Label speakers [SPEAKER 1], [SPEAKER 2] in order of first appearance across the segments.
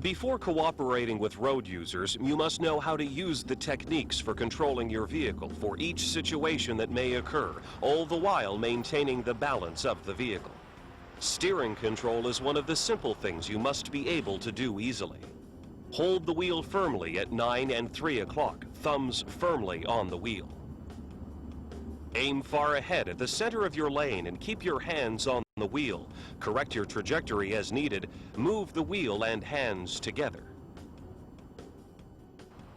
[SPEAKER 1] Before cooperating with road users, you must know how to use the techniques for controlling your vehicle for each situation that may occur, all the while maintaining the balance of the vehicle. Steering control is one of the simple things you must be able to do easily. Hold the wheel firmly at 9 and 3 o'clock, thumbs firmly on the wheel. Aim far ahead at the center of your lane and keep your hands on the wheel. Correct your trajectory as needed. Move the wheel and hands together.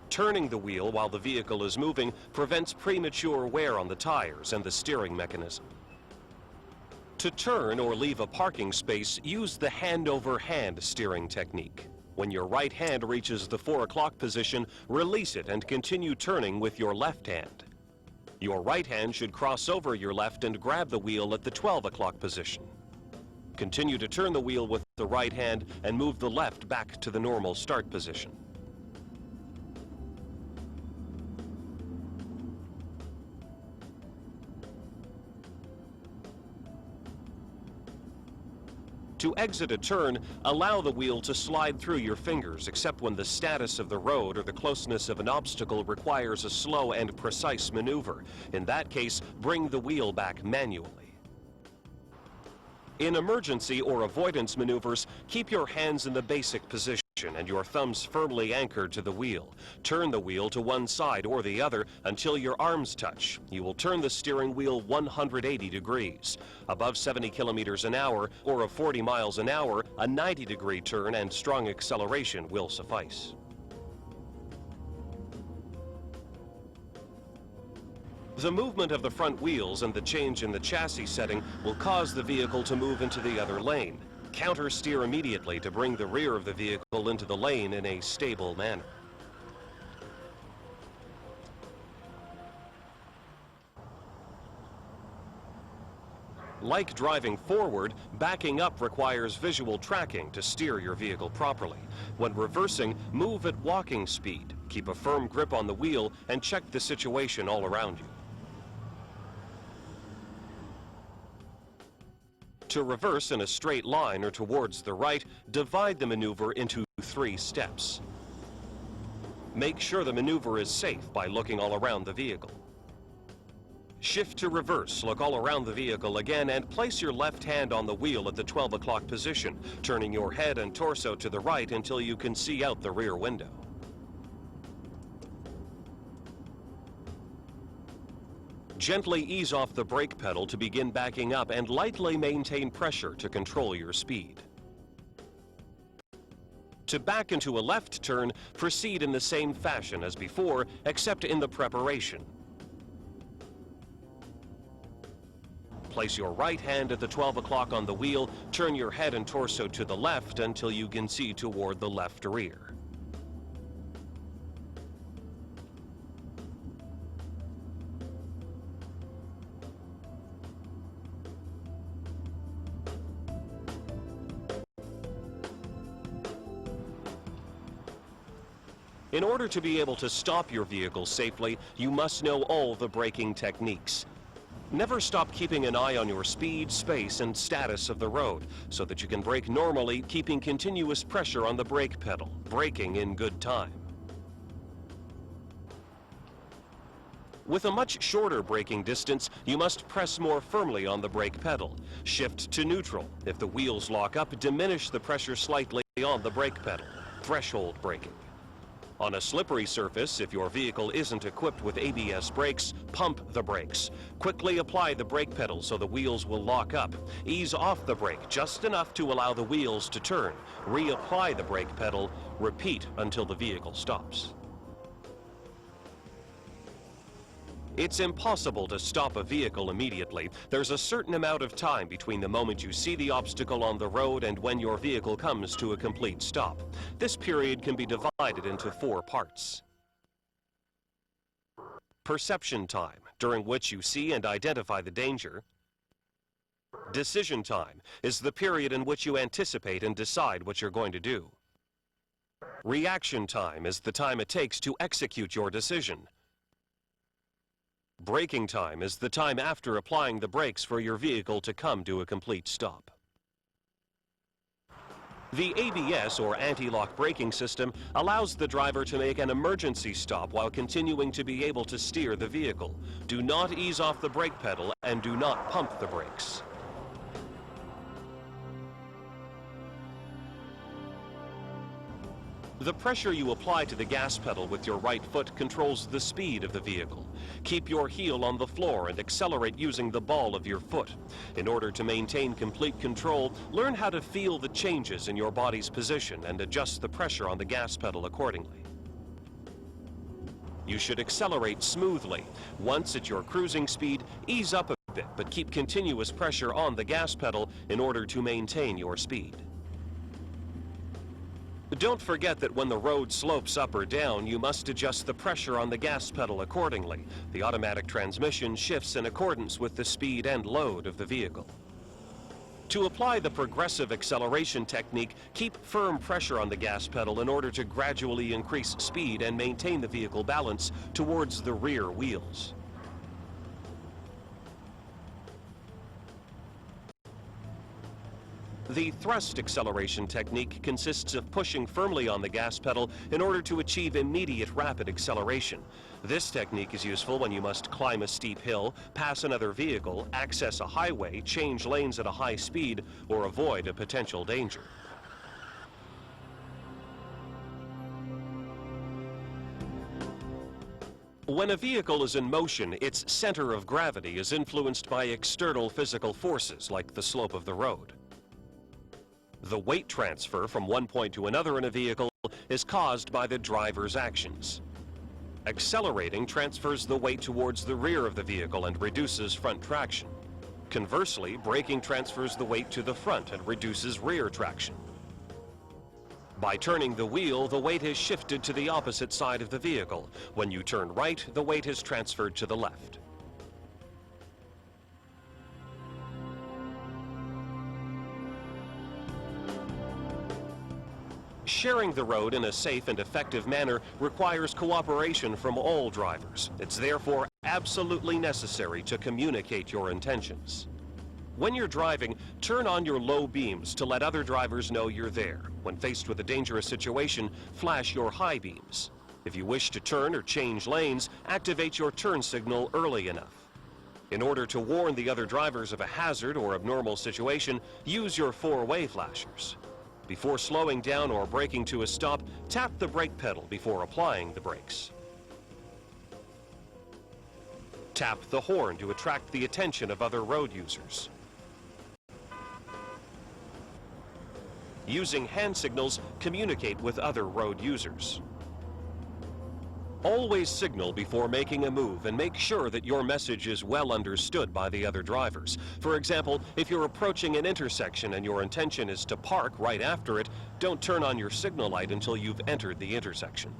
[SPEAKER 1] Turning the wheel while the vehicle is moving prevents premature wear on the tires and the steering mechanism. To turn or leave a parking space, use the hand-over-hand steering technique. When your right hand reaches the 4 o'clock position, release it and continue turning with your left hand. Your right hand should cross over your left and grab the wheel at the 12 o'clock position. Continue to turn the wheel with the right hand and move the left back to the normal start position. To exit a turn, allow the wheel to slide through your fingers, except when the status of the road or the closeness of an obstacle requires a slow and precise maneuver. In that case, bring the wheel back manually. In emergency or avoidance maneuvers, keep your hands in the basic position and your thumbs firmly anchored to the wheel. Turn the wheel to one side or the other until your arms touch. You will turn the steering wheel 180 degrees. Above 70 kilometers an hour or 40 miles an hour, a 90-degree turn and strong acceleration will suffice. The movement of the front wheels and the change in the chassis setting will cause the vehicle to move into the other lane. Counter-steer immediately to bring the rear of the vehicle into the lane in a stable manner. Like driving forward, backing up requires visual tracking to steer your vehicle properly. When reversing, move at walking speed. Keep a firm grip on the wheel and check the situation all around you. To reverse in a straight line or towards the right, divide the maneuver into 3 steps. Make sure the maneuver is safe by looking all around the vehicle. Shift to reverse, look all around the vehicle again, and place your left hand on the wheel at the 12 o'clock position, turning your head and torso to the right until you can see out the rear window. Gently ease off the brake pedal to begin backing up and lightly maintain pressure to control your speed. To back into a left turn, proceed in the same fashion as before, except in the preparation. Place your right hand at the 12 o'clock on the wheel, turn your head and torso to the left until you can see toward the left rear. In order to be able to stop your vehicle safely, you must know all the braking techniques. Never stop keeping an eye on your speed, space, and status of the road so that you can brake normally, keeping continuous pressure on the brake pedal, braking in good time. With a much shorter braking distance, you must press more firmly on the brake pedal. Shift to neutral. If the wheels lock up, diminish the pressure slightly on the brake pedal. Threshold braking. On a slippery surface, if your vehicle isn't equipped with ABS brakes, pump the brakes. Quickly apply the brake pedal so the wheels will lock up. Ease off the brake just enough to allow the wheels to turn. Reapply the brake pedal. Repeat until the vehicle stops. It's impossible to stop a vehicle immediately. There's a certain amount of time between the moment you see the obstacle on the road and when your vehicle comes to a complete stop. This period can be divided into 4 parts. Perception time, during which you see and identify the danger. Decision time is the period in which you anticipate and decide what you're going to do. Reaction time is the time it takes to execute your decision. Braking time is the time after applying the brakes for your vehicle to come to a complete stop. The ABS, or anti-lock braking system, allows the driver to make an emergency stop while continuing to be able to steer the vehicle. Do not ease off the brake pedal and do not pump the brakes. The pressure you apply to the gas pedal with your right foot controls the speed of the vehicle. Keep your heel on the floor and accelerate using the ball of your foot. In order to maintain complete control, learn how to feel the changes in your body's position and adjust the pressure on the gas pedal accordingly. You should accelerate smoothly. Once at your cruising speed, ease up a bit, but keep continuous pressure on the gas pedal in order to maintain your speed. Don't forget that when the road slopes up or down, you must adjust the pressure on the gas pedal accordingly. The automatic transmission shifts in accordance with the speed and load of the vehicle. To apply the progressive acceleration technique, keep firm pressure on the gas pedal in order to gradually increase speed and maintain the vehicle balance towards the rear wheels. The thrust acceleration technique consists of pushing firmly on the gas pedal in order to achieve immediate rapid acceleration. This technique is useful when you must climb a steep hill, pass another vehicle, access a highway, change lanes at a high speed, or avoid a potential danger. When a vehicle is in motion, its center of gravity is influenced by external physical forces like the slope of the road. The weight transfer from one point to another in a vehicle is caused by the driver's actions. Accelerating transfers the weight towards the rear of the vehicle and reduces front traction. Conversely, braking transfers the weight to the front and reduces rear traction. By turning the wheel, the weight is shifted to the opposite side of the vehicle. When you turn right, the weight is transferred to the left. Sharing the road in a safe and effective manner requires cooperation from all drivers. It's therefore absolutely necessary to communicate your intentions. When you're driving, turn on your low beams to let other drivers know you're there. When faced with a dangerous situation, flash your high beams. If you wish to turn or change lanes, activate your turn signal early enough. In order to warn the other drivers of a hazard or abnormal situation, use your four-way flashers. Before slowing down or braking to a stop, tap the brake pedal before applying the brakes. Tap the horn to attract the attention of other road users. Using hand signals, communicate with other road users. Always signal before making a move and make sure that your message is well understood by the other drivers. For example, if you're approaching an intersection and your intention is to park right after it, don't turn on your signal light until you've entered the intersection.